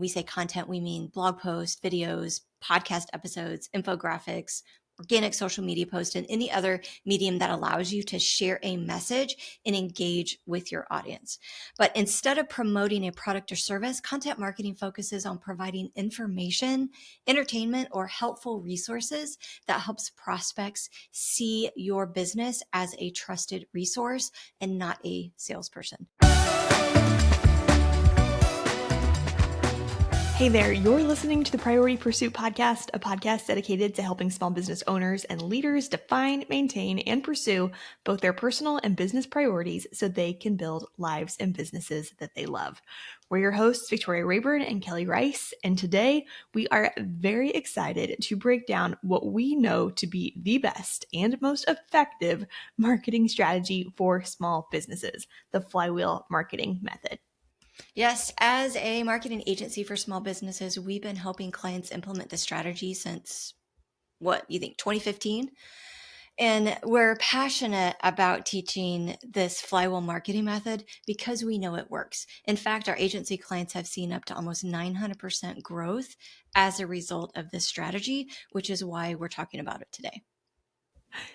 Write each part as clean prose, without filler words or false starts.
we say content, we mean blog posts, videos, podcast episodes, infographics, organic social media posts, and any other medium that allows you to share a message and engage with your audience. But instead of promoting a product or service, content marketing focuses on providing information, entertainment, or helpful resources that helps prospects see your business as a trusted resource and not a salesperson. Hey there, you're listening to the Priority Pursuit Podcast, a podcast dedicated to helping small business owners and leaders define, maintain, and pursue both their personal and business priorities so they can build lives and businesses that they love. We're your hosts, Victoria Rayburn and Kelly Rice, and today we are very excited to break down what we know to be the best and most effective marketing strategy for small businesses, the Flywheel Marketing Method. Yes, as a marketing agency for small businesses, we've been helping clients implement this strategy since, 2015? And we're passionate about teaching this flywheel marketing method because we know it works. In fact, our agency clients have seen up to almost 900% growth as a result of this strategy, which is why we're talking about it today.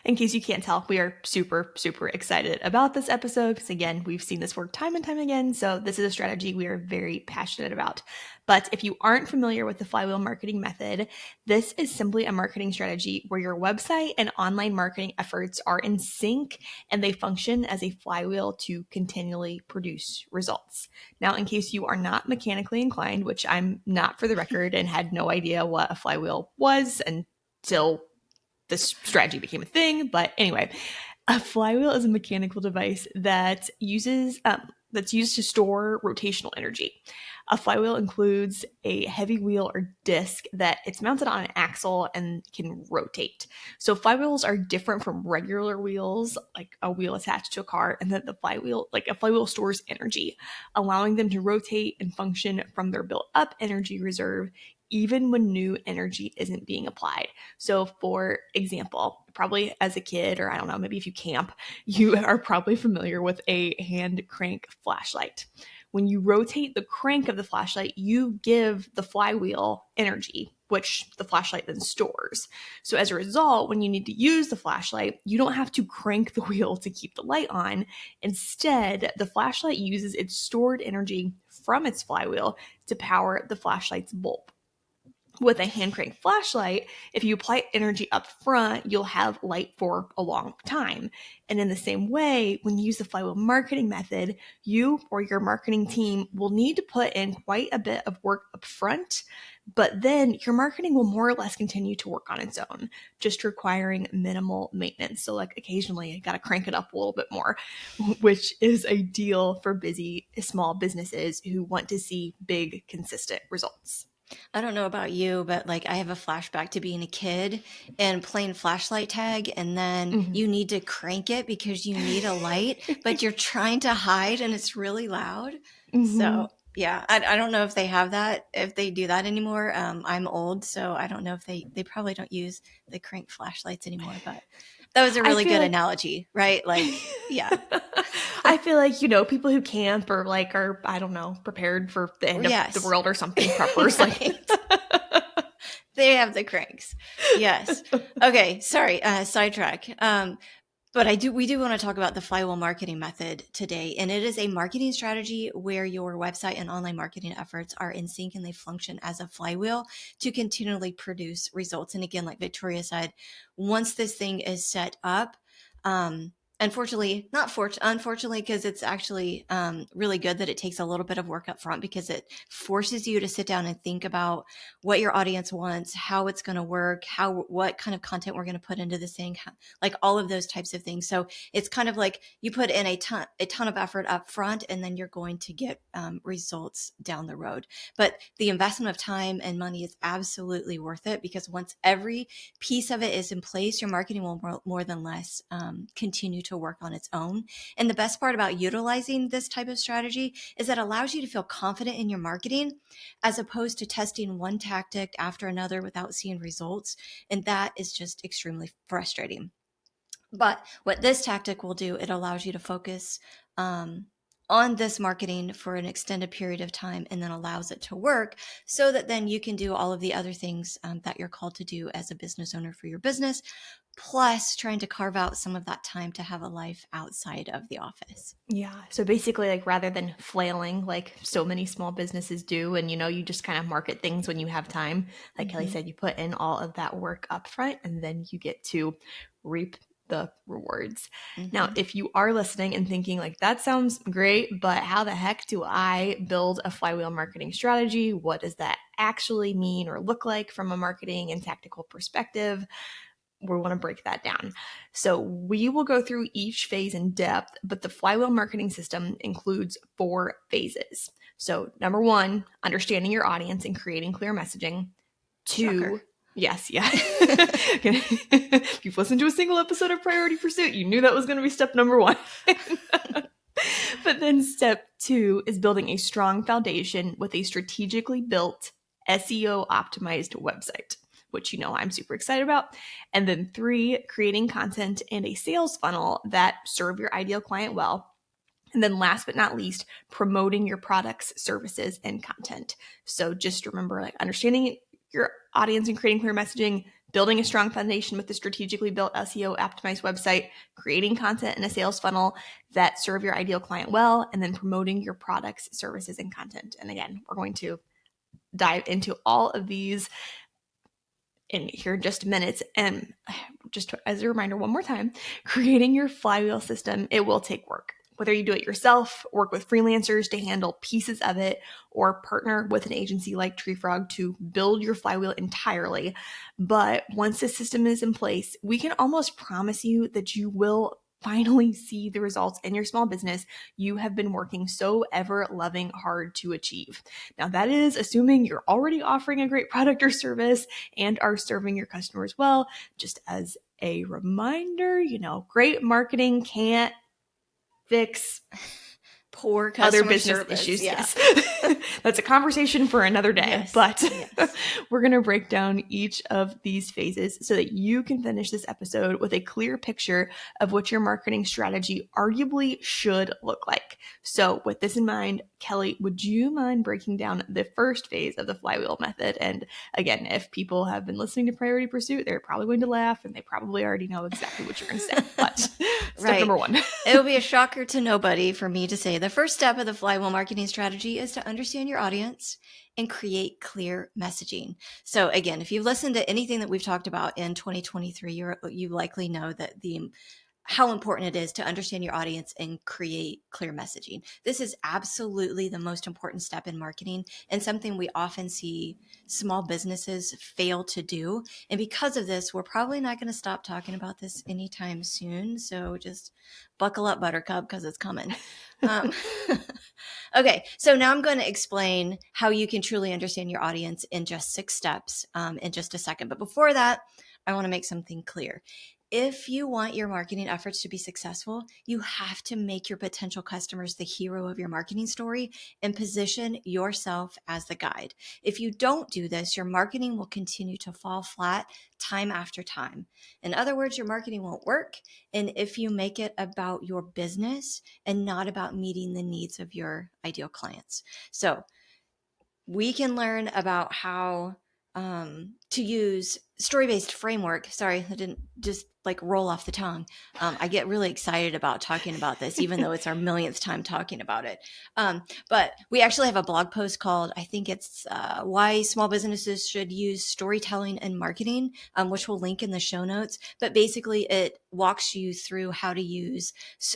In case you can't tell, we are super, super excited about this episode because, again, we've seen this work time and time again. So this is a strategy we are very passionate about. But if you aren't familiar with the Flywheel Marketing Method, this is simply a marketing strategy where your website and online marketing efforts are in sync and they function as a flywheel to continually produce results. Now, in case you are not mechanically inclined, which I'm not for the record and had no idea what a flywheel was until this strategy became a thing. But anyway, a flywheel is a mechanical device that's used to store rotational energy. A flywheel includes a heavy wheel or disc that it's mounted on an axle and can rotate. So flywheels are different from regular wheels, like a wheel attached to a car, and that a flywheel stores energy, allowing them to rotate and function from their built-up energy reserve even when new energy isn't being applied. So for example, probably as a kid, or I don't know, maybe if you camp, you are probably familiar with a hand crank flashlight. When you rotate the crank of the flashlight, you give the flywheel energy, which the flashlight then stores. So as a result, when you need to use the flashlight, you don't have to crank the wheel to keep the light on. Instead, the flashlight uses its stored energy from its flywheel to power the flashlight's bulb. With a hand crank flashlight, if you apply energy up front, you'll have light for a long time. And in the same way, when you use the flywheel marketing method, you or your marketing team will need to put in quite a bit of work up front, but then your marketing will more or less continue to work on its own, just requiring minimal maintenance. So like occasionally you got to crank it up a little bit more, which is ideal for busy small businesses who want to see big, consistent results. I don't know about you, but like I have a flashback to being a kid and playing flashlight tag, and then you need to crank it because you need a light, but you're trying to hide and it's really loud. So yeah, I don't know if they have that, if they do that anymore. I'm old, so I don't know if they probably don't use the crank flashlights anymore, but that was a really good analogy, right? Like, yeah. I feel like, people who camp or are, I don't know, prepared for the end of the world or something, preppers. They have the cranks. Yes. Okay. Sorry. Sidetrack. But we do want to talk about the flywheel marketing method today. And it is a marketing strategy where your website and online marketing efforts are in sync and they function as a flywheel to continually produce results. And again, like Victoria said, once this thing is set up, unfortunately, because it's actually really good that it takes a little bit of work up front because it forces you to sit down and think about what your audience wants, how it's going to work, what kind of content we're going to put into this thing, like all of those types of things. So it's kind of like you put in a ton of effort up front and then you're going to get results down the road. But the investment of time and money is absolutely worth it because once every piece of it is in place, your marketing will more than less continue to work on its own. And the best part about utilizing this type of strategy is that it allows you to feel confident in your marketing as opposed to testing one tactic after another without seeing results. And that is just extremely frustrating. But what this tactic will do, it allows you to focus on this marketing for an extended period of time and then allows it to work so that then you can do all of the other things that you're called to do as a business owner for your business, plus trying to carve out some of that time to have a life outside of the office. Yeah. So basically, like rather than flailing like so many small businesses do, and you just kind of market things when you have time, like Kelly said, you put in all of that work up front and then you get to reap the rewards. Now, if you are listening and thinking like that sounds great, but how the heck do I build a flywheel marketing strategy? What does that actually mean or look like from a marketing and tactical perspective? We want to break that down. So we will go through each phase in depth, but the flywheel marketing system includes 4 phases. So number 1, understanding your audience and creating clear messaging. 2, Shocker. yes, yeah. If you've listened to a single episode of Priority Pursuit, you knew that was going to be step number 1. But then step 2 is building a strong foundation with a strategically built SEO optimized website, which I'm super excited about. And then 3, creating content and a sales funnel that serve your ideal client well. And then last but not least, promoting your products, services, and content. So just remember, like understanding your audience and creating clear messaging, building a strong foundation with the strategically built SEO optimized website, creating content and a sales funnel that serve your ideal client well, and then promoting your products, services, and content. And again, we're going to dive into all of these in here in just minutes. And just as a reminder, one more time, creating your flywheel system, it will take work. Whether you do it yourself, work with freelancers to handle pieces of it, or partner with an agency like TreeFrog to build your flywheel entirely. But once the system is in place, we can almost promise you that you will finally see the results in your small business you have been working so ever loving hard to achieve. Now, that is assuming you're already offering a great product or service and are serving your customers well. Just as a reminder, great marketing can't fix poor customer other business service. issues. Yeah. Yes. That's a conversation for another day. Yes. But yes. We're going to break down each of these phases so that you can finish this episode with a clear picture of what your marketing strategy arguably should look like. So with this in mind, Kelly, would you mind breaking down the first phase of the flywheel method? And again, if people have been listening to Priority Pursuit, they're probably going to laugh and they probably already know exactly what you're going to say. But step number 1. It'll be a shocker to nobody for me to say the first step of the flywheel marketing strategy is to understand your audience and create clear messaging. So again, if you've listened to anything that we've talked about in 2023, you likely know that how important it is to understand your audience and create clear messaging. This is absolutely the most important step in marketing and something we often see small businesses fail to do. And because of this, we're probably not going to stop talking about this anytime soon. So just buckle up, Buttercup, because it's coming. Okay, so now I'm going to explain how you can truly understand your audience in just 6 steps in just a second. But before that, I want to make something clear. If you want your marketing efforts to be successful, you have to make your potential customers the hero of your marketing story and position yourself as the guide. If you don't do this, your marketing will continue to fall flat time after time. In other words, your marketing won't work. And if you make it about your business and not about meeting the needs of your ideal clients. So we can learn about how to use story-based framework. Sorry, I didn't just like roll off the tongue. I get really excited about talking about this, even though it's our millionth time talking about it. But we actually have a blog post called, I think it's Why Small Businesses Should Use Storytelling in Marketing, which we'll link in the show notes. But basically it walks you through how to use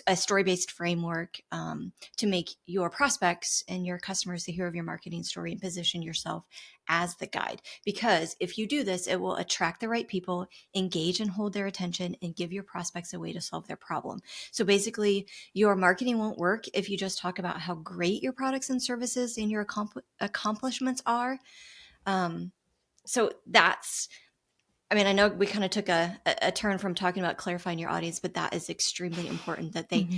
a story-based framework to make your prospects and your customers the hero of your marketing story and position yourself as the guide. Because if you do this, it will attract the right people, engage and hold their attention, and give your prospects a way to solve their problem. So basically, your marketing won't work if you just talk about how great your products and services and your accomplishments are. So that's, I know we kind of took a turn from talking about clarifying your audience, but that is extremely important that they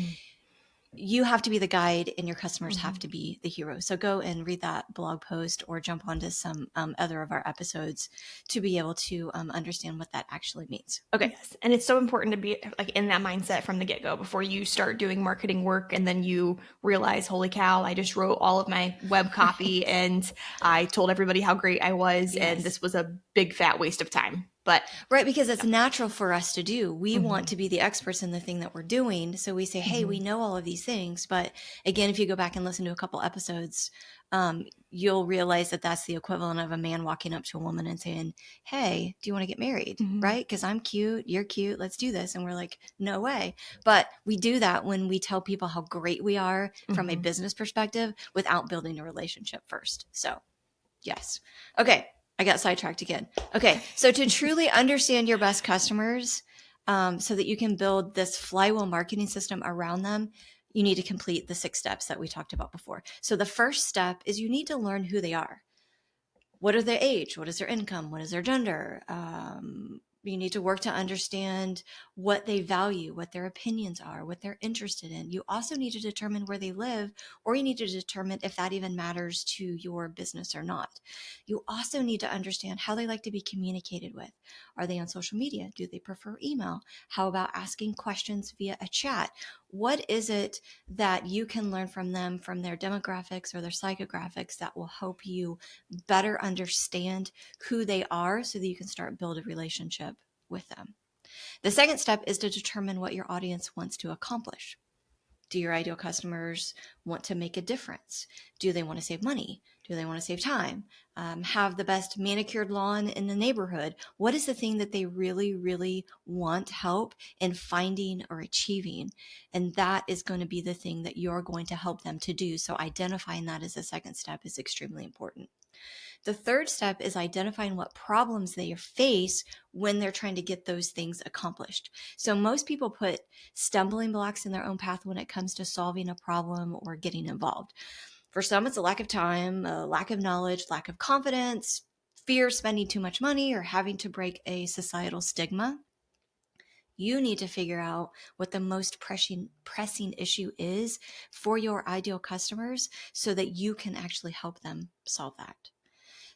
you have to be the guide and your customers have to be the hero. So go and read that blog post or jump onto some other of our episodes to be able to understand what that actually means. Okay. Yes. And it's so important to be like in that mindset from the get-go before you start doing marketing work and then you realize, holy cow, I just wrote all of my web copy and I told everybody how great I was. Yes. And this was a big fat waste of time. But right, because it's natural for us to do. We want to be the experts in the thing that we're doing. So we say, hey, we know all of these things. But again, if you go back and listen to a couple episodes, you'll realize that that's the equivalent of a man walking up to a woman and saying, hey, do you want to get married? Right? Because I'm cute, you're cute, let's do this. And we're like, no way. But we do that when we tell people how great we are from a business perspective without building a relationship first. So yes. Okay. I got sidetracked again. Okay. So to truly understand your best customers, so that you can build this flywheel marketing system around them, you need to complete the 6 steps that we talked about before. So the first step is you need to learn who they are. What are their age? What is their income? What is their gender? You need to work to understand what they value, what their opinions are, what they're interested in. You also need to determine where they live, or you need to determine if that even matters to your business or not. You also need to understand how they like to be communicated with. Are they on social media? Do they prefer email? How about asking questions via a chat? What is it that you can learn from them, from their demographics or their psychographics, that will help you better understand who they are so that you can start build a relationship with them? The second step is to determine what your audience wants to accomplish. Do your ideal customers want to make a difference? Do they want to save money? Do they want to save time? Have the best manicured lawn in the neighborhood? What is the thing that they really, really want help in finding or achieving? And that is going to be the thing that you're going to help them to do. So identifying that as a second step is extremely important. The third step is identifying what problems they face when they're trying to get those things accomplished. So most people put stumbling blocks in their own path when it comes to solving a problem or getting involved. For some, it's a lack of time, a lack of knowledge, lack of confidence, fear of spending too much money, or having to break a societal stigma. You need to figure out what the most pressing issue is for your ideal customers so that you can actually help them solve that.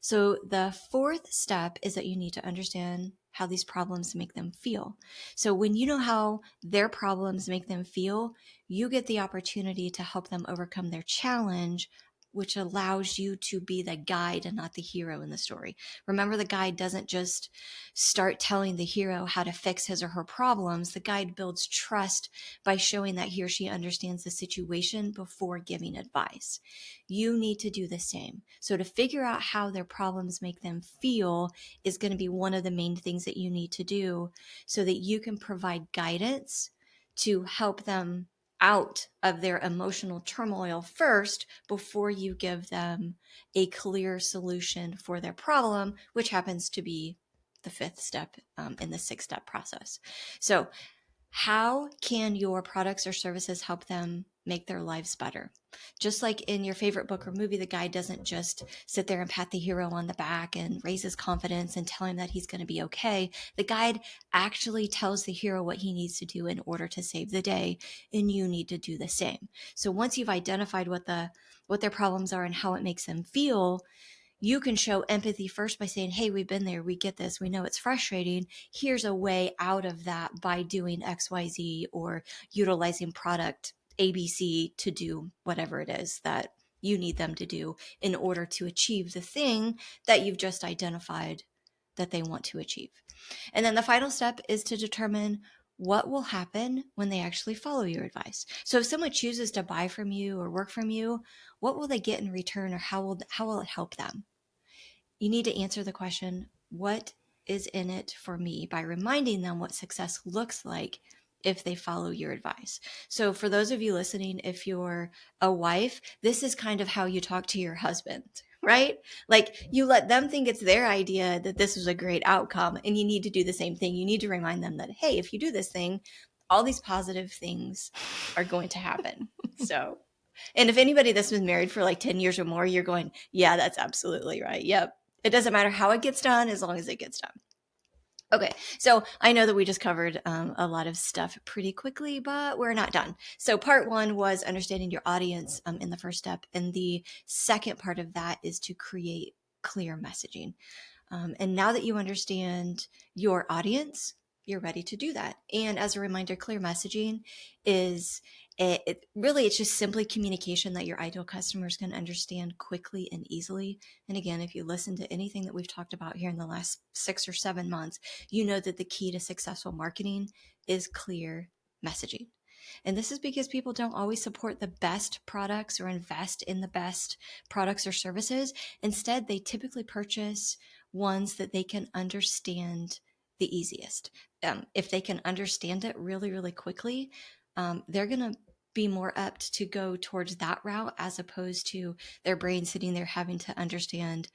So the fourth step is that you need to understand how these problems make them feel. So when you know how their problems make them feel, you get the opportunity to help them overcome their challenge, which allows you to be the guide and not the hero in the story. Remember, the guide doesn't just start telling the hero how to fix his or her problems. The guide builds trust by showing that he or she understands the situation before giving advice. You need to do the same. So to figure out how their problems make them feel is going to be one of the main things that you need to do so that you can provide guidance to help them out of their emotional turmoil first before you give them a clear solution for their problem, which happens to be the 5th step in the 6-step process. So how can your products or services help them make their lives better? Just like in your favorite book or movie, the guy doesn't just sit there and pat the hero on the back and raise his confidence and tell him that he's going to be okay. The guide actually tells the hero what he needs to do in order to save the day, and you need to do the same. So once you've identified what their problems are and how it makes them feel, you can show empathy first by saying, hey, we've been there. We get this. We know it's frustrating. Here's a way out of that by doing XYZ or utilizing product ABC to do whatever it is that you need them to do in order to achieve the thing that you've just identified that they want to achieve. And then the final step is to determine what will happen when they actually follow your advice. So if someone chooses to buy from you or work from you, what will they get in return, or how will it help them? You need to answer the question, what is in it for me, by reminding them what success looks like if they follow your advice. So for those of you listening, if you're a wife, this is kind of how you talk to your husband, right? Like, you let them think it's their idea that this was a great outcome, and you need to do the same thing. You need to remind them that, hey, if you do this thing, all these positive things are going to happen. So, and if anybody that's been married for like 10 years or more, you're going, yeah, that's absolutely right. Yep. It doesn't matter how it gets done as long as it gets done. Okay, so I know that we just covered a lot of stuff pretty quickly, but we're not done. So part one was understanding your audience in the first step. And the second part of that is to create clear messaging. And now that you understand your audience, you're ready to do that. And as a reminder, clear messaging is really, it's just simply communication that your ideal customers can understand quickly and easily. And again, if you listen to anything that we've talked about here in the last 6 or 7 months, you know that the key to successful marketing is clear messaging. And this is because people don't always support the best products or invest in the best products or services. Instead, they typically purchase ones that they can understand the easiest. If they can understand it really, really quickly, they're going to be more apt to go towards that route as opposed to their brain sitting there having to understand,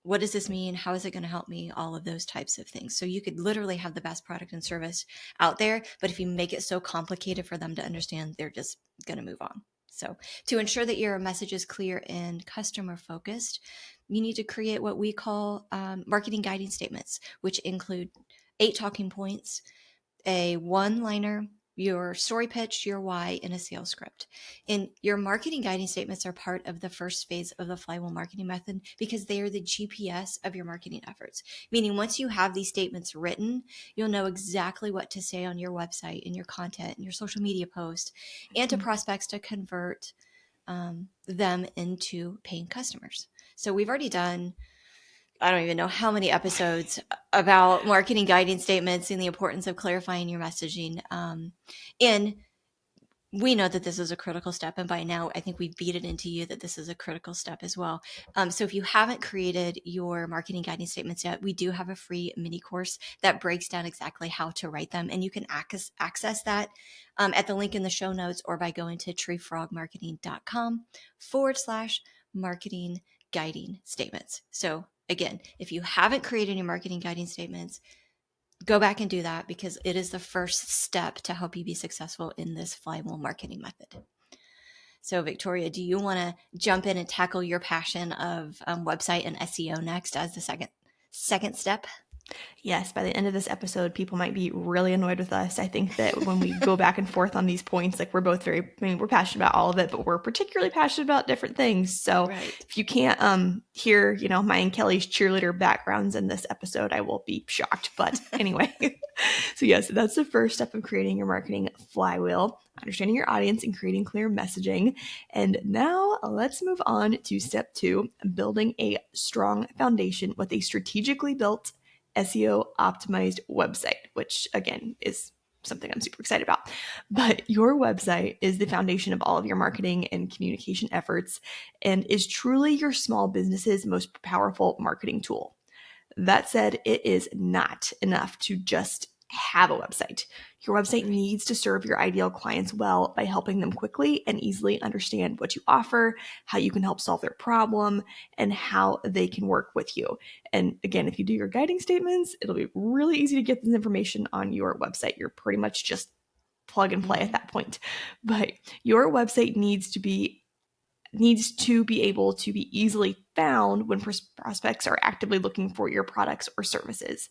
what does this mean? How is it going to help me? All of those types of things. So you could literally have the best product and service out there, but if you make it so complicated for them to understand, they're just going to move on. So to ensure that your message is clear and customer focused, you need to create what we call marketing guiding statements, which include 8 talking points, a one-liner, your story pitch, your why, and a sales script. And your marketing guiding statements are part of the first phase of the Flywheel Marketing Method because they are the GPS of your marketing efforts. Meaning, once you have these statements written, you'll know exactly what to say on your website, in your content, in your social media posts, and to prospects to convert them into paying customers. So we've already done, I don't even know how many episodes about marketing guiding statements and the importance of clarifying your messaging. And we know that this is a critical step. And by now, I think we've beat it into you that this is a critical step as well. So if you haven't created your marketing guiding statements yet, we do have a free mini course that breaks down exactly how to write them. And you can access that at the link in the show notes or by going to treefrogmarketing.com/marketing guiding statements. So again, if you haven't created any marketing guiding statements, go back and do that because it is the first step to help you be successful in this flywheel marketing method. So Victoria, do you want to jump in and tackle your passion of website and SEO next as the second step? Yes, by the end of this episode, people might be really annoyed with us. I think that when we go back and forth on these points, like we're both we're passionate about all of it, but we're particularly passionate about different things. So if you can't hear, my and Kelly's cheerleader backgrounds in this episode, I will be shocked. But anyway, so yes, that's the first step of creating your marketing flywheel, understanding your audience and creating clear messaging. And now let's move on to step 2, building a strong foundation with a strategically built SEO optimized website, which again is something I'm super excited about. But your website is the foundation of all of your marketing and communication efforts and is truly your small business's most powerful marketing tool. That said, it is not enough to just have a website. Your website needs to serve your ideal clients well by helping them quickly and easily understand what you offer, how you can help solve their problem, and how they can work with you. And again, if you do your guiding statements, it'll be really easy to get this information on your website. You're pretty much just plug and play at that point. But your website needs to be able to be easily found when prospects are actively looking for your products or services.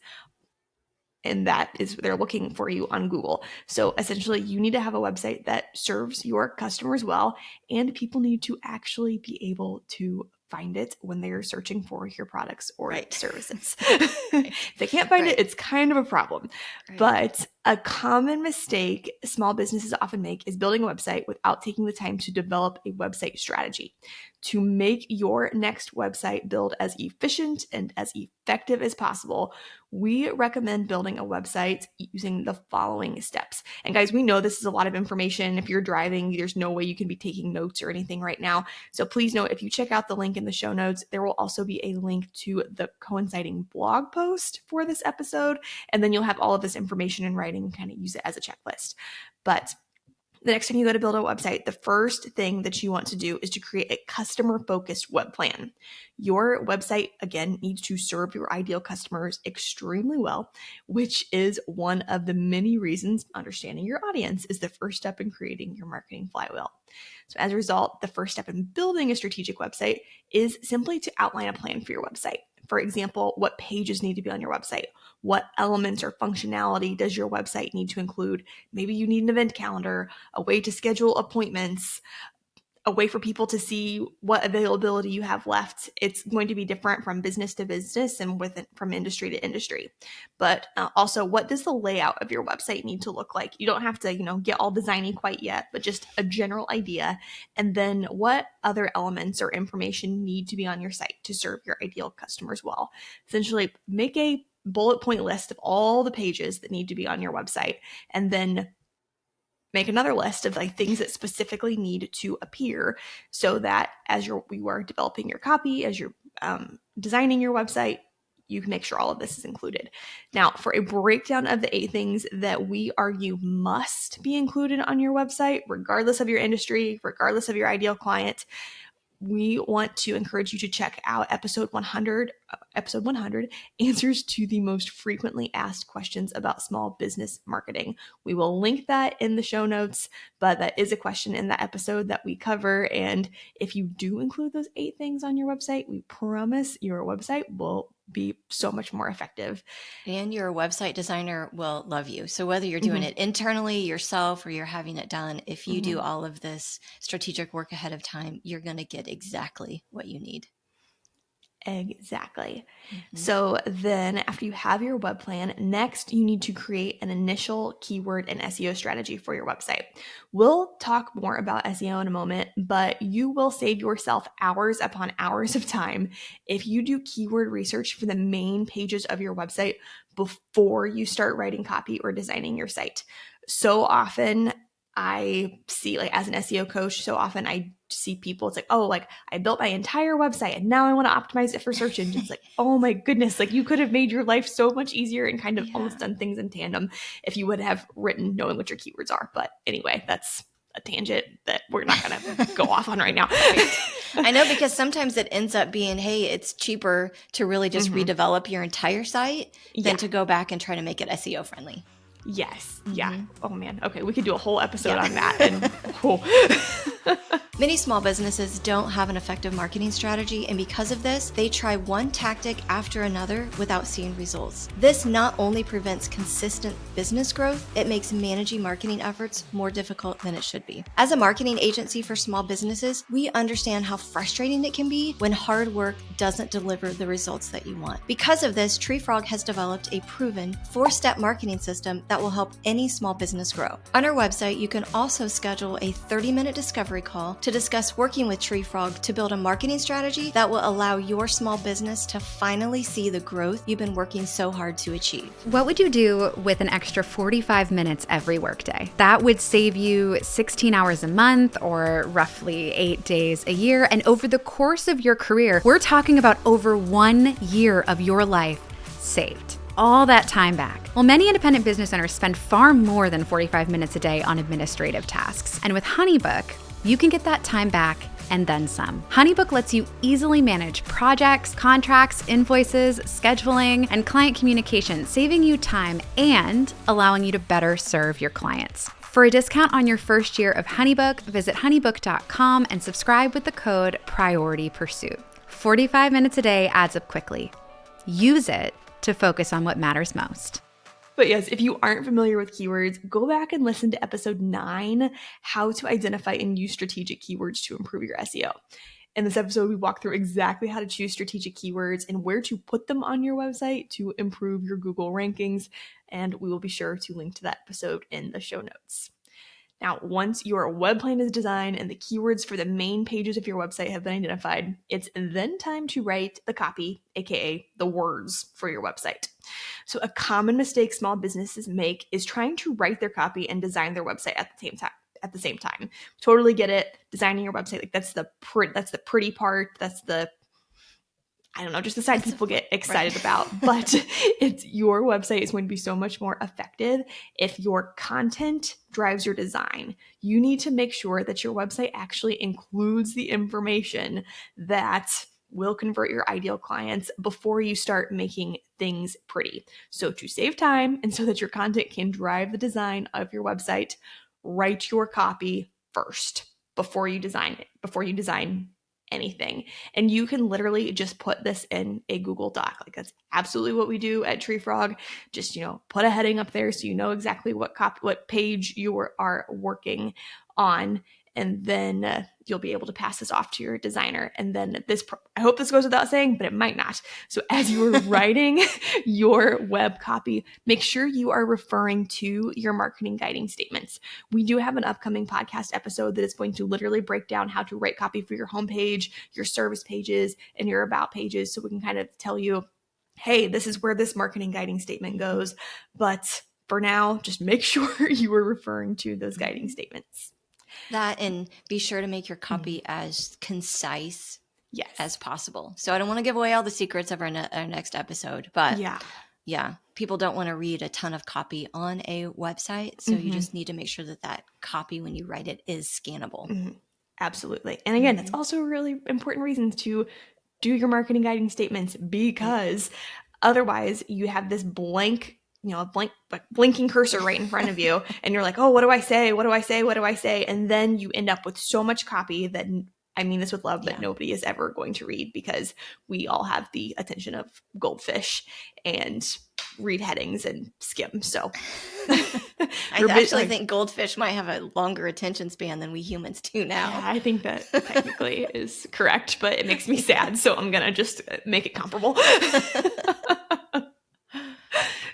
And that is, they're looking for you on Google. So essentially, you need to have a website that serves your customers well, and people need to actually be able to find it when they're searching for your products or services. If they can't find it, it's kind of a problem. But a common mistake small businesses often make is building a website without taking the time to develop a website strategy. To make your next website build as efficient and as effective as possible, we recommend building a website using the following steps. And guys, we know this is a lot of information. If you're driving, there's no way you can be taking notes or anything right now. So please note, if you check out the link in the show notes, there will also be a link to the coinciding blog post for this episode. And then you'll have all of this information in writing and kind of use it as a checklist. But the next time you go to build a website, the first thing that you want to do is to create a customer-focused web plan. Your website, again, needs to serve your ideal customers extremely well, which is one of the many reasons understanding your audience is the first step in creating your marketing flywheel. So as a result, the first step in building a strategic website is simply to outline a plan for your website. For example, what pages need to be on your website? What elements or functionality does your website need to include? Maybe you need an event calendar, a way to schedule appointments, a way for people to see what availability you have left. It's going to be different from business to business and from industry to industry. But also, what does the layout of your website need to look like? You don't have to, get all designy quite yet, but just a general idea. And then what other elements or information need to be on your site to serve your ideal customers well? Essentially, make a bullet point list of all the pages that need to be on your website, and then make another list of things that specifically need to appear, so that as you are developing your copy, as you're designing your website, you can make sure all of this is included. Now, for a breakdown of the 8 things that we argue must be included on your website, regardless of your industry, regardless of your ideal client, we want to encourage you to check out episode 100, answers to the most frequently asked questions about small business marketing. We will link that in the show notes, but that is a question in that episode that we cover. And if you do include those 8 things on your website, we promise your website will be so much more effective. And your website designer will love you. So whether you're doing it internally yourself or you're having it done, if you do all of this strategic work ahead of time, you're going to get exactly what you need. Exactly. So then after you have your web plan, next you need to create an initial keyword and SEO strategy for your website. We'll talk more about SEO in a moment, but you will save yourself hours upon hours of time if you do keyword research for the main pages of your website before you start writing copy or designing your site. So often I see, as an SEO coach, so often I see people, it's I built my entire website and now I want to optimize it for search engines. Oh my goodness, you could have made your life so much easier and kind of almost done things in tandem if you would have written knowing what your keywords are. But anyway, that's a tangent that we're not going to go off on right now. Right. I know, because sometimes it ends up being, hey, it's cheaper to really just redevelop your entire site than to go back and try to make it SEO friendly. Yes. Yeah. Oh man. Okay. We could do a whole episode on that. And Many small businesses don't have an effective marketing strategy, and because of this, they try one tactic after another without seeing results. This not only prevents consistent business growth, it makes managing marketing efforts more difficult than it should be. As a marketing agency for small businesses, we understand how frustrating it can be when hard work doesn't deliver the results that you want. Because of this, TreeFrog has developed a proven 4-step marketing system that will help any small business grow. On our website, you can also schedule a 30-minute discovery call to discuss working with TreeFrog to build a marketing strategy that will allow your small business to finally see the growth you've been working so hard to achieve. What would you do with an extra 45 minutes every workday? That would save you 16 hours a month, or roughly 8 days a year. And over the course of your career, we're talking about over 1 year of your life saved. All that time back. Well, many independent business owners spend far more than 45 minutes a day on administrative tasks. And with HoneyBook, you can get that time back and then some. HoneyBook lets you easily manage projects, contracts, invoices, scheduling, and client communication, saving you time and allowing you to better serve your clients. For a discount on your first year of HoneyBook, visit honeybook.com and subscribe with the code PriorityPursuit. 45 minutes a day adds up quickly. Use it to focus on what matters most. But yes, if you aren't familiar with keywords, go back and listen to episode 9, how to identify and use strategic keywords to improve your SEO. In this episode, we walk through exactly how to choose strategic keywords and where to put them on your website to improve your Google rankings. And we will be sure to link to that episode in the show notes. Now, once your web plan is designed and the keywords for the main pages of your website have been identified, it's then time to write the copy, aka the words for your website. So a common mistake small businesses make is trying to write their copy and design their website at the same time. Totally get it. Designing your website, that's the pretty part. That's the, I don't know, just the side people get excited about. But your website is going to be so much more effective if your content drives your design. You need to make sure that your website actually includes the information that will convert your ideal clients before you start making things pretty. So to save time and so that your content can drive the design of your website, write your copy first before you design it, before you design anything. And you can literally just put this in a Google Doc. Like that's absolutely what we do at Tree Frog. Just, put a heading up there so you know exactly what page you are working on. And then you'll be able to pass this off to your designer. And then I hope this goes without saying, but it might not. So as you are writing your web copy, make sure you are referring to your marketing guiding statements. We do have an upcoming podcast episode that is going to literally break down how to write copy for your homepage, your service pages, and your about pages. So we can kind of tell you, hey, this is where this marketing guiding statement goes. But for now, just make sure you are referring to those guiding statements. That, and be sure to make your copy as concise as possible. So I don't want to give away all the secrets of our next episode, but yeah, people don't want to read a ton of copy on a website. So you just need to make sure that copy, when you write it, is scannable. Absolutely. And again, that's also a really important reason to do your marketing guiding statements, because otherwise you have this blank blinking cursor right in front of you. And you're like, oh, what do I say? What do I say? What do I say? And then you end up with so much copy that, I mean this with love, but nobody is ever going to read, because we all have the attention of goldfish and read headings and skim. So I actually think goldfish might have a longer attention span than we humans do now. Yeah, I think that technically is correct, but it makes me sad. So I'm going to just make it comparable.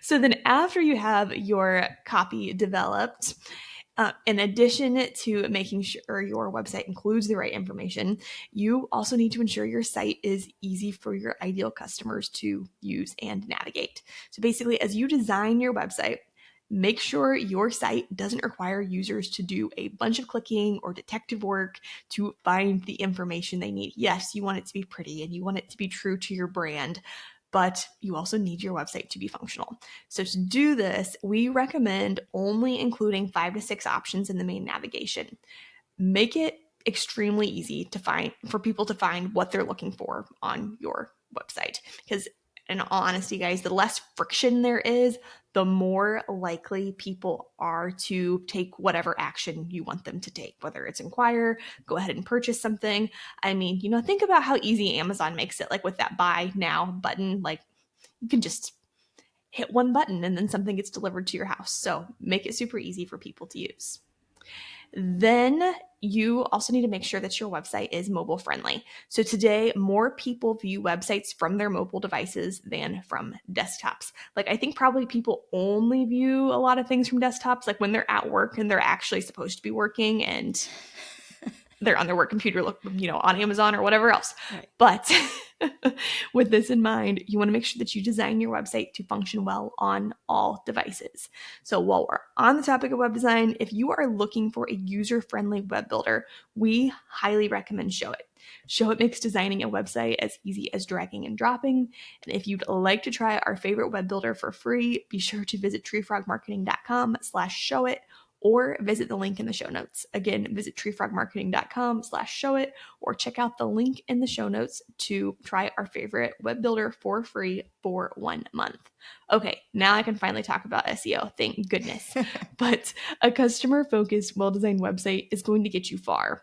So then after you have your copy developed, in addition to making sure your website includes the right information, you also need to ensure your site is easy for your ideal customers to use and navigate. So basically, as you design your website, make sure your site doesn't require users to do a bunch of clicking or detective work to find the information they need. Yes, you want it to be pretty and you want it to be true to your brand, but you also need your website to be functional. So to do this, we recommend only including 5 to 6 options in the main navigation. Make it extremely easy for people to find what they're looking for on your website. Because in all honesty, guys, the less friction there is, the more likely people are to take whatever action you want them to take, whether it's inquire, go ahead and purchase something. I mean, think about how easy Amazon makes it, like with that buy now button. Like you can just hit one button and then something gets delivered to your house. So make it super easy for people to use. Then you also need to make sure that your website is mobile friendly. So today, more people view websites from their mobile devices than from desktops. Like I think probably people only view a lot of things from desktops, like when they're at work and they're actually supposed to be working and they're on their work computer, on Amazon or whatever else. Right. But with this in mind, you want to make sure that you design your website to function well on all devices. So while we're on the topic of web design, if you are looking for a user-friendly web builder, we highly recommend Showit. Showit makes designing a website as easy as dragging and dropping. And if you'd like to try our favorite web builder for free, be sure to visit treefrogmarketing.com/showit, or visit the link in the show notes. Again, visit treefrogmarketing.com/showit, or check out the link in the show notes to try our favorite web builder for free for 1 month. Okay, now I can finally talk about SEO. Thank goodness. But a customer-focused, well-designed website is going to get you far.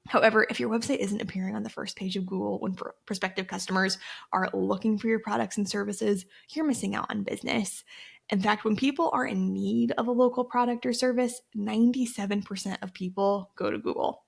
However, if your website isn't appearing on the first page of Google when prospective customers are looking for your products and services, you're missing out on business. In fact, when people are in need of a local product or service, 97% of people go to Google.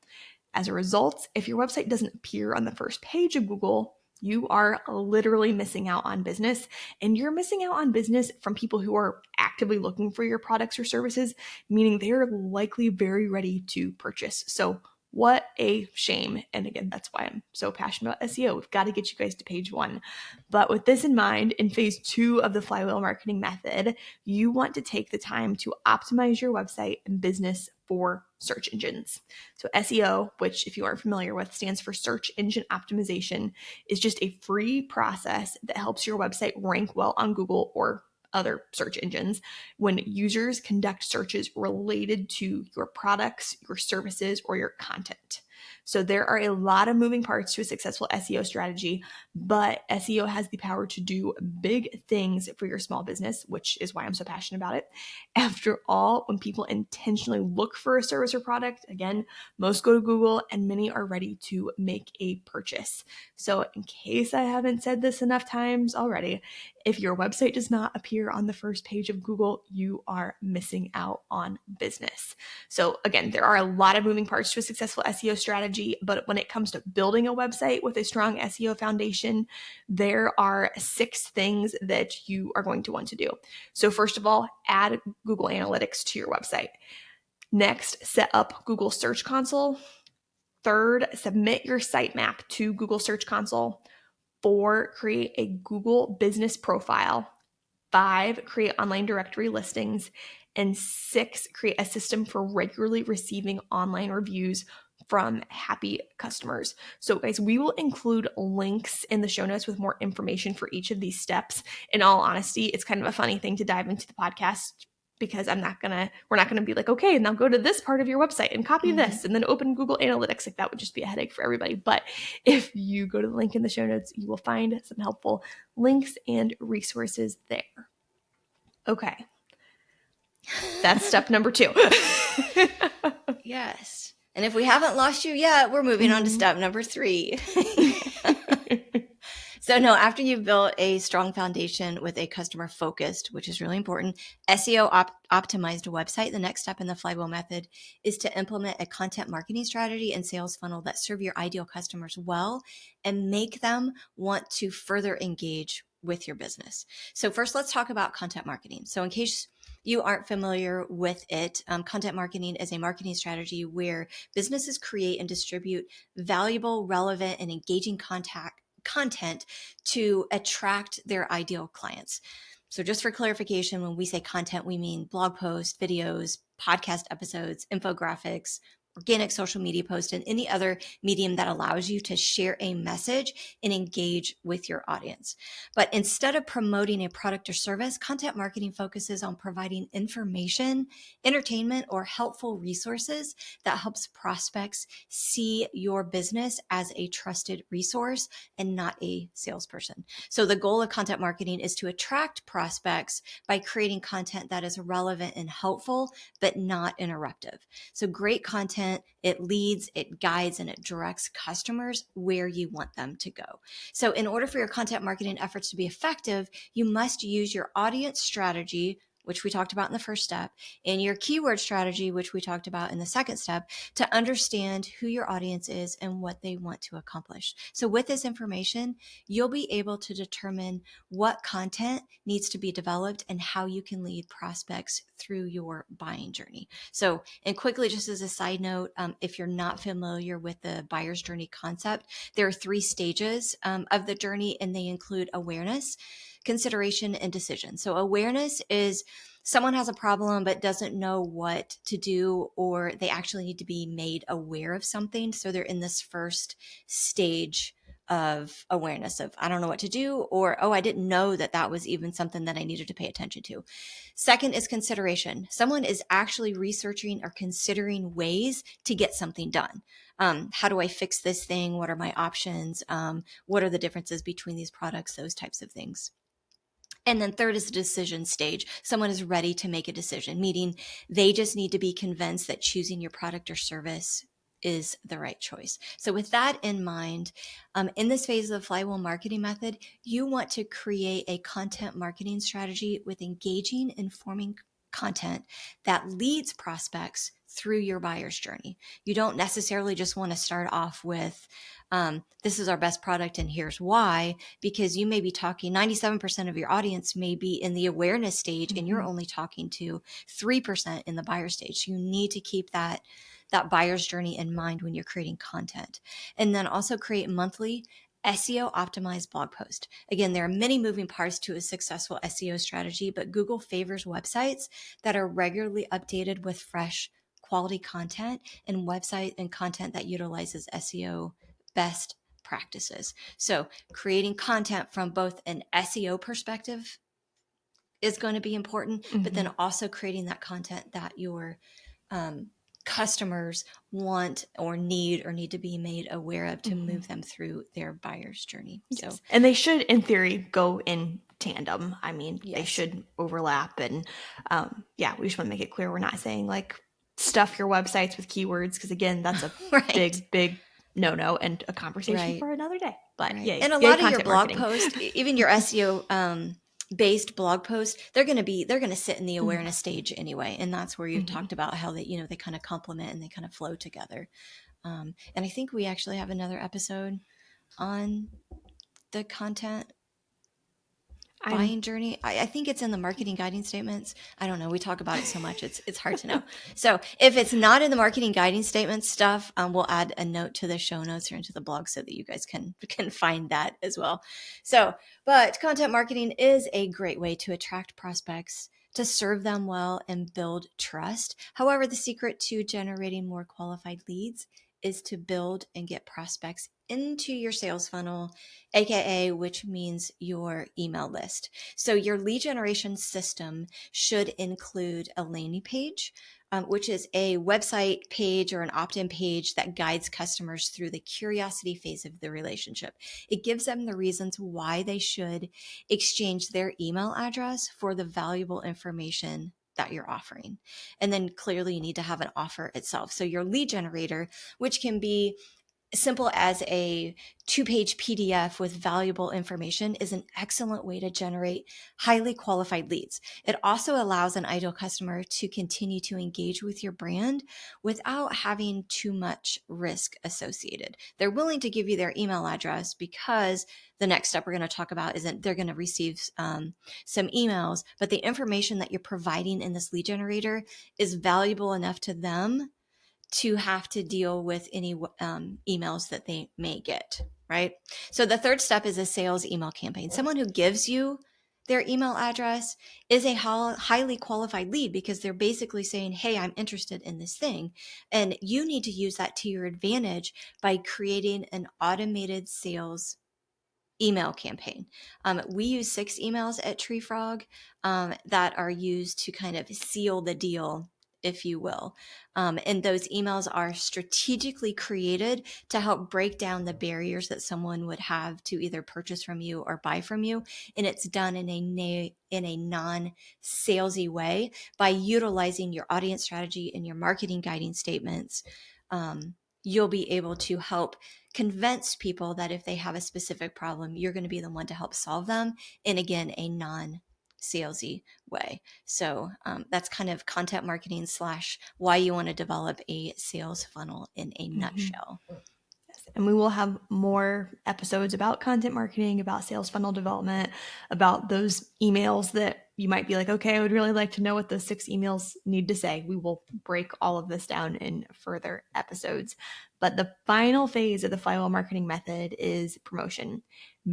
As a result, if your website doesn't appear on the first page of Google, you are literally missing out on business. And you're missing out on business from people who are actively looking for your products or services, meaning they're likely very ready to purchase. So what a shame. And again, that's why I'm so passionate about SEO. We've got to get you guys to page 1. But with this in mind, in phase 2 of the Flywheel Marketing Method, you want to take the time to optimize your website and business for search engines. So SEO, which if you aren't familiar with, stands for search engine optimization, is just a free process that helps your website rank well on Google or other search engines when users conduct searches related to your products, your services, or your content. So there are a lot of moving parts to a successful SEO strategy, but SEO has the power to do big things for your small business, which is why I'm so passionate about it. After all, when people intentionally look for a service or product, again, most go to Google and many are ready to make a purchase. So in case I haven't said this enough times already, if your website does not appear on the first page of Google, you are missing out on business. So again, there are a lot of moving parts to a successful SEO strategy, but when it comes to building a website with a strong SEO foundation, there are 6 things that you are going to want to do. So first of all, add Google Analytics to your website. Next, set up Google Search Console. Third, submit your sitemap to Google Search Console. 4, create a Google business profile. 5, create online directory listings. And 6, create a system for regularly receiving online reviews from happy customers. So guys, we will include links in the show notes with more information for each of these steps. In all honesty, it's kind of a funny thing to dive into the podcast because we're not gonna be like, okay, now go to this part of your website and copy this and then open Google Analytics. Like that would just be a headache for everybody. But if you go to the link in the show notes, you will find some helpful links and resources there. Okay. That's step number 2. Yes. And if we haven't lost you yet, we're moving on to step number 3. So no, after you've built a strong foundation with a customer focused, which is really important, SEO optimized website, the next step in the Flywheel method is to implement a content marketing strategy and sales funnel that serve your ideal customers well and make them want to further engage with your business. So first, let's talk about content marketing. So in case you aren't familiar with it, content marketing is a marketing strategy where businesses create and distribute valuable, relevant, and engaging content to attract their ideal clients. So just for clarification, when we say content, we mean blog posts, videos, podcast episodes, infographics, organic social media posts, and any other medium that allows you to share a message and engage with your audience. But instead of promoting a product or service, content marketing focuses on providing information, entertainment, or helpful resources that helps prospects see your business as a trusted resource and not a salesperson. So the goal of content marketing is to attract prospects by creating content that is relevant and helpful, but not interruptive. So great content, it leads, it guides, and it directs customers where you want them to go. So in order for your content marketing efforts to be effective, you must use your audience strategy, which we talked about in the first step, and your keyword strategy, which we talked about in the second step, to understand who your audience is and what they want to accomplish. So with this information, you'll be able to determine what content needs to be developed and how you can lead prospects through your buying journey. So, and quickly, just as a side note, if you're not familiar with the buyer's journey concept, there are 3 stages of the journey, and they include awareness, consideration, and decision. So awareness is someone has a problem but doesn't know what to do, or they actually need to be made aware of something. So they're in this first stage of awareness of, I don't know what to do, or, oh, I didn't know that that was even something that I needed to pay attention to. Second is consideration. Someone is actually researching or considering ways to get something done. How do I fix this thing? What are my options? What are the differences between these products? Those types of things. And then third is the decision stage. Someone is ready to make a decision, meaning they just need to be convinced that choosing your product or service is the right choice. So with that in mind, in this phase of the Flywheel Marketing Method, you want to create a content marketing strategy with engaging, informing content that leads prospects through your buyer's journey. You don't necessarily just want to start off with, this is our best product and here's why, because you may be talking, 97% of your audience may be in the awareness stage and you're only talking to 3% in the buyer stage. So you need to keep that buyer's journey in mind when you're creating content. And then also create monthly SEO optimized blog post. Again, there are many moving parts to a successful SEO strategy, but Google favors websites that are regularly updated with fresh quality content and website and content that utilizes SEO best practices. So creating content from both an SEO perspective is going to be important, but then also creating that content that your customers want or need to be made aware of to move them through their buyer's journey. Yes. So, and they should, in theory, go in tandem. I mean, they Yes. should overlap. And we just want to make it clear we're not saying like stuff your websites with keywords, because again, that's a Right. big no and a conversation Right. for another day. But Right. yay, And a yay, lot of your content blog marketing. posts, even your SEO based blog posts, they're going to sit in the awareness stage anyway. And that's where you've talked about how they, they kind of complement and they kind of flow together. And I think we actually have another episode on the content buying journey. I think it's in the marketing guiding statements. I don't know. We talk about it so much. It's hard to know. So if it's not in the marketing guiding statements stuff, we'll add a note to the show notes or into the blog so that you guys can find that as well. So, but content marketing is a great way to attract prospects, to serve them well and build trust. However, the secret to generating more qualified leads is to build and get prospects into your sales funnel, AKA, which means your email list. So your lead generation system should include a landing page, which is a website page or an opt-in page that guides customers through the curiosity phase of the relationship. It gives them the reasons why they should exchange their email address for the valuable information that you're offering. And then clearly you need to have an offer itself. So your lead generator, which can be simple as a 2-page PDF with valuable information, is an excellent way to generate highly qualified leads. It also allows an ideal customer to continue to engage with your brand without having too much risk associated. They're willing to give you their email address because the next step we're going to talk about isn't they're going to receive some emails, but the information that you're providing in this lead generator is valuable enough to them to have to deal with any emails that they may get, right? So the third step is a sales email campaign. Someone who gives you their email address is a highly qualified lead because they're basically saying, hey, I'm interested in this thing. And you need to use that to your advantage by creating an automated sales email campaign. We use 6 emails at Tree Frog that are used to kind of seal the deal, if you will. And those emails are strategically created to help break down the barriers that someone would have to either purchase from you or buy from you. And it's done in a non-salesy way by utilizing your audience strategy and your marketing guiding statements. You'll be able to help convince people that if they have a specific problem, you're going to be the one to help solve them in, again, a non-salesy way. So that's kind of content marketing / why you want to develop a sales funnel in a nutshell. And we will have more episodes about content marketing, about sales funnel development, about those emails that you might be like, okay, I would really like to know what those 6 emails need to say. We will break all of this down in further episodes. But the final phase of the Flywheel Marketing Method is promotion.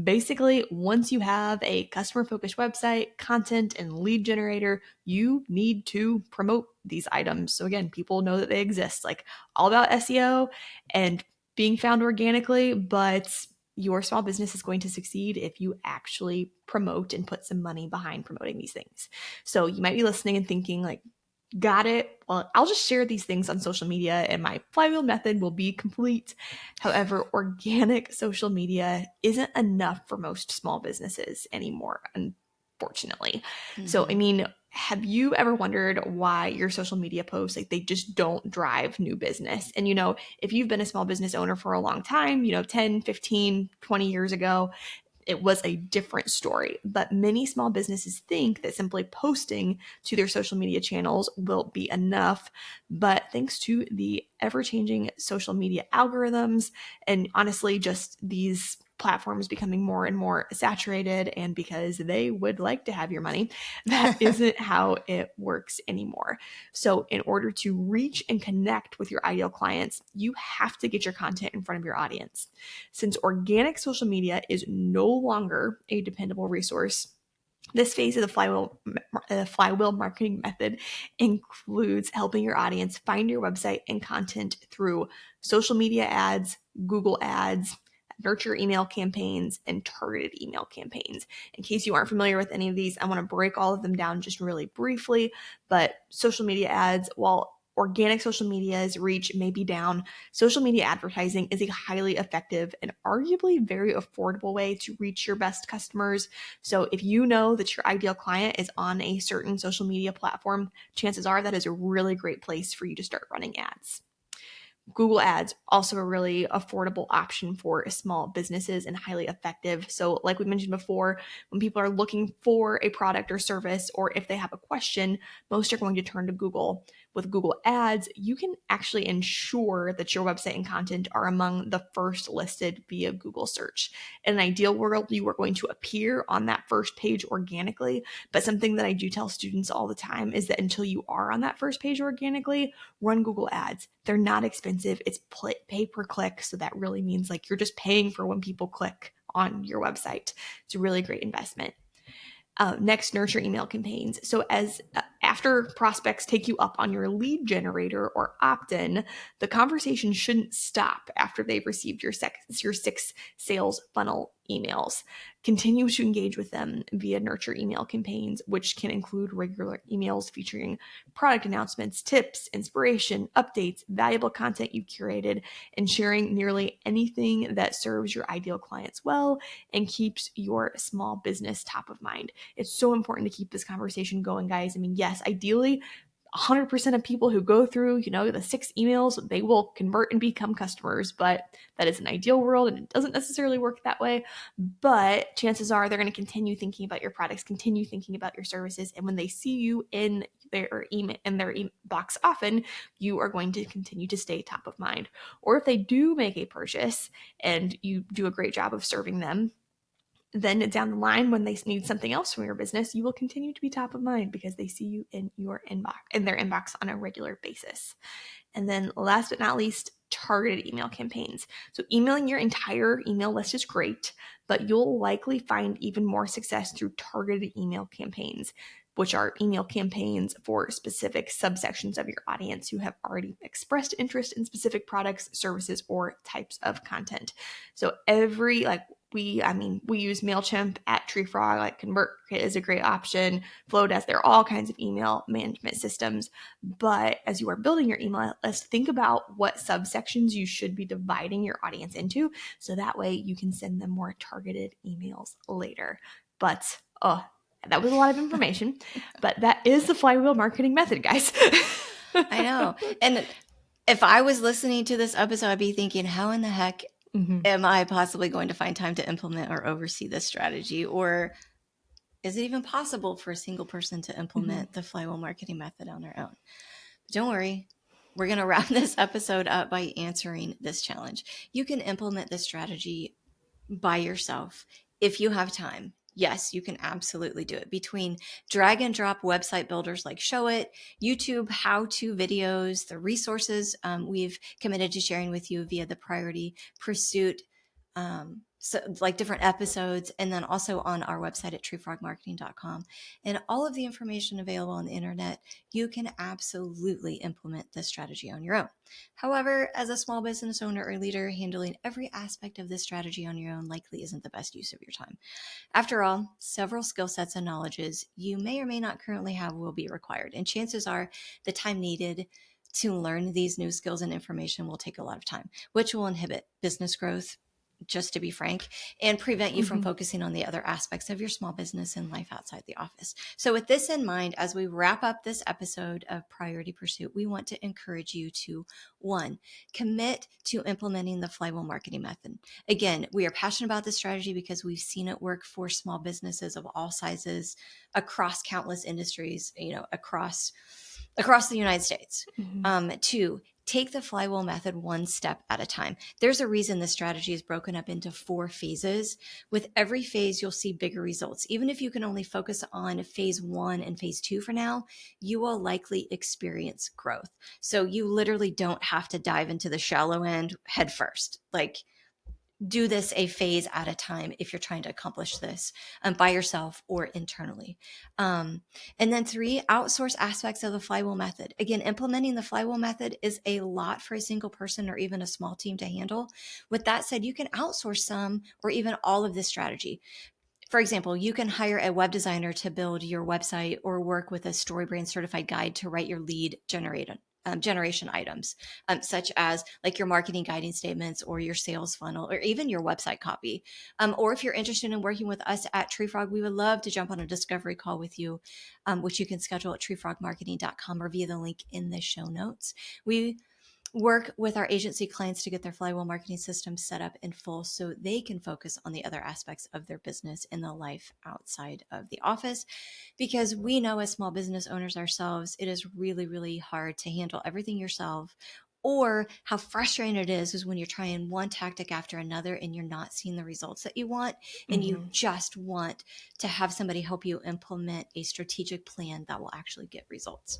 Basically, once you have a customer-focused website, content, and lead generator, you need to promote these items. So again, people know that they exist, like all about SEO and being found organically, but your small business is going to succeed if you actually promote and put some money behind promoting these things. So you might be listening and thinking like, got it. Well, I'll just share these things on social media and my flywheel method will be complete. However, organic social media isn't enough for most small businesses anymore, unfortunately. So, I mean, have you ever wondered why your social media posts, like they just don't drive new business? And, if you've been a small business owner for a long time, 10, 15, 20 years ago, it was a different story. But many small businesses think that simply posting to their social media channels will be enough. But thanks to the ever-changing social media algorithms and honestly just these platforms becoming more and more saturated, and because they would like to have your money, that isn't how it works anymore. So in order to reach and connect with your ideal clients, you have to get your content in front of your audience. Since organic social media is no longer a dependable resource, this phase of the Flywheel Marketing Method includes helping your audience find your website and content through social media ads, Google ads, nurture email campaigns, and targeted email campaigns. In case you aren't familiar with any of these, I want to break all of them down just really briefly. But social media ads, while organic social media's reach may be down, social media advertising is a highly effective and arguably very affordable way to reach your best customers. So if you know that your ideal client is on a certain social media platform, chances are that is a really great place for you to start running ads. Google Ads, also a really affordable option for small businesses and highly effective. So like we mentioned before, when people are looking for a product or service, or if they have a question, most are going to turn to Google. With Google Ads, you can actually ensure that your website and content are among the first listed via Google search. In an ideal world, you are going to appear on that first page organically, but something that I do tell students all the time is that until you are on that first page organically, run Google Ads. They're not expensive. It's pay per click. So that really means like you're just paying for when people click on your website. It's a really great investment. Next, nurture email campaigns. So after prospects take you up on your lead generator or opt-in, the conversation shouldn't stop after they've received your 6 sales funnel emails. Continue to engage with them via nurture email campaigns, which can include regular emails featuring product announcements, tips, inspiration, updates, valuable content you curated, and sharing nearly anything that serves your ideal clients well and keeps your small business top of mind. It's so important to keep this conversation going, guys. I mean, yes, ideally, 100% of people who go through, the 6 emails, they will convert and become customers, but that is an ideal world and it doesn't necessarily work that way. But chances are they're going to continue thinking about your products, continue thinking about your services. And when they see you in their email, in their box often, you are going to continue to stay top of mind. Or if they do make a purchase and you do a great job of serving them, then down the line, when they need something else from your business, you will continue to be top of mind because they see you in their inbox on a regular basis. And then last but not least, targeted email campaigns. So emailing your entire email list is great, but you'll likely find even more success through targeted email campaigns, which are email campaigns for specific subsections of your audience who have already expressed interest in specific products, services, or types of content. So we use MailChimp at TreeFrog, like ConvertKit is a great option. Flowdesk, there are all kinds of email management systems. But as you are building your email list, think about what subsections you should be dividing your audience into. So that way you can send them more targeted emails later. But, that was a lot of information, but that is the Flywheel Marketing Method, guys. I know. And if I was listening to this episode, I'd be thinking, how in the heck am I possibly going to find time to implement or oversee this strategy? Or is it even possible for a single person to implement the Flywheel Marketing Method on their own? But don't worry. We're going to wrap this episode up by answering this challenge. You can implement this strategy by yourself if you have time. Yes, you can absolutely do it. Between drag and drop website builders like Showit, YouTube how-to videos, the resources we've committed to sharing with you via the Priority Pursuit, so like different episodes, and then also on our website at treefrogmarketing.com, and all of the information available on the internet, you can absolutely implement this strategy on your own. However, as a small business owner or leader, handling every aspect of this strategy on your own likely isn't the best use of your time. After all, several skill sets and knowledges you may or may not currently have will be required, and chances are the time needed to learn these new skills and information will take a lot of time, which will inhibit business growth, just to be frank, and prevent you from focusing on the other aspects of your small business and life outside the office. So with this in mind, as we wrap up this episode of Priority Pursuit, we want to encourage you to, 1, commit to implementing the Flywheel Marketing Method. Again, we are passionate about this strategy because we've seen it work for small businesses of all sizes across countless industries, across the United States. 2, take the Flywheel Method one step at a time. There's a reason this strategy is broken up into 4 phases. With every phase, you'll see bigger results. Even if you can only focus on phase 1 and phase 2 for now, you will likely experience growth. So you literally don't have to dive into the shallow end head first. Do this a phase at a time if you're trying to accomplish this by yourself or internally. And then 3, outsource aspects of the Flywheel Method. Again, implementing the Flywheel Method is a lot for a single person or even a small team to handle. With that said, you can outsource some or even all of this strategy. For example, you can hire a web designer to build your website or work with a StoryBrand certified guide to write your lead generation items, such as like your marketing guiding statements or your sales funnel or even your website copy. Or if you're interested in working with us at TreeFrog, we would love to jump on a discovery call with you, which you can schedule at treefrogmarketing.com or via the link in the show notes. We work with our agency clients to get their flywheel marketing system set up in full so they can focus on the other aspects of their business and the life outside of the office. Because we know as small business owners ourselves, it is really, really hard to handle everything yourself, or how frustrating it is when you're trying one tactic after another and you're not seeing the results that you want, and you just want to have somebody help you implement a strategic plan that will actually get results.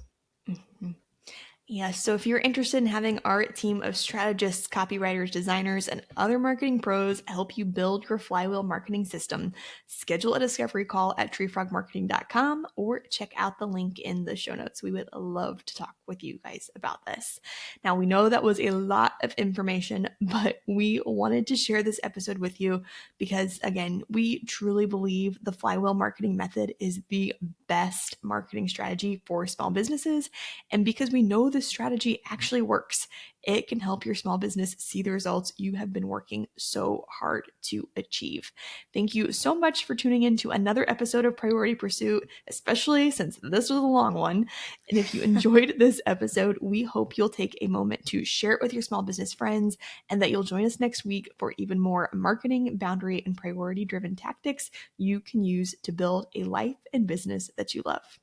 Yeah, so if you're interested in having our team of strategists, copywriters, designers, and other marketing pros help you build your flywheel marketing system, schedule a discovery call at treefrogmarketing.com or check out the link in the show notes. We would love to talk with you guys about this. Now, we know that was a lot of information, but we wanted to share this episode with you because, again, we truly believe the flywheel marketing method is the best marketing strategy for small businesses. And because we know this strategy actually works, it can help your small business see the results you have been working so hard to achieve. Thank you so much for tuning in to another episode of Priority Pursuit, especially since this was a long one. And if you enjoyed this episode, we hope you'll take a moment to share it with your small business friends and that you'll join us next week for even more marketing, boundary, and priority-driven tactics you can use to build a life and business that you love.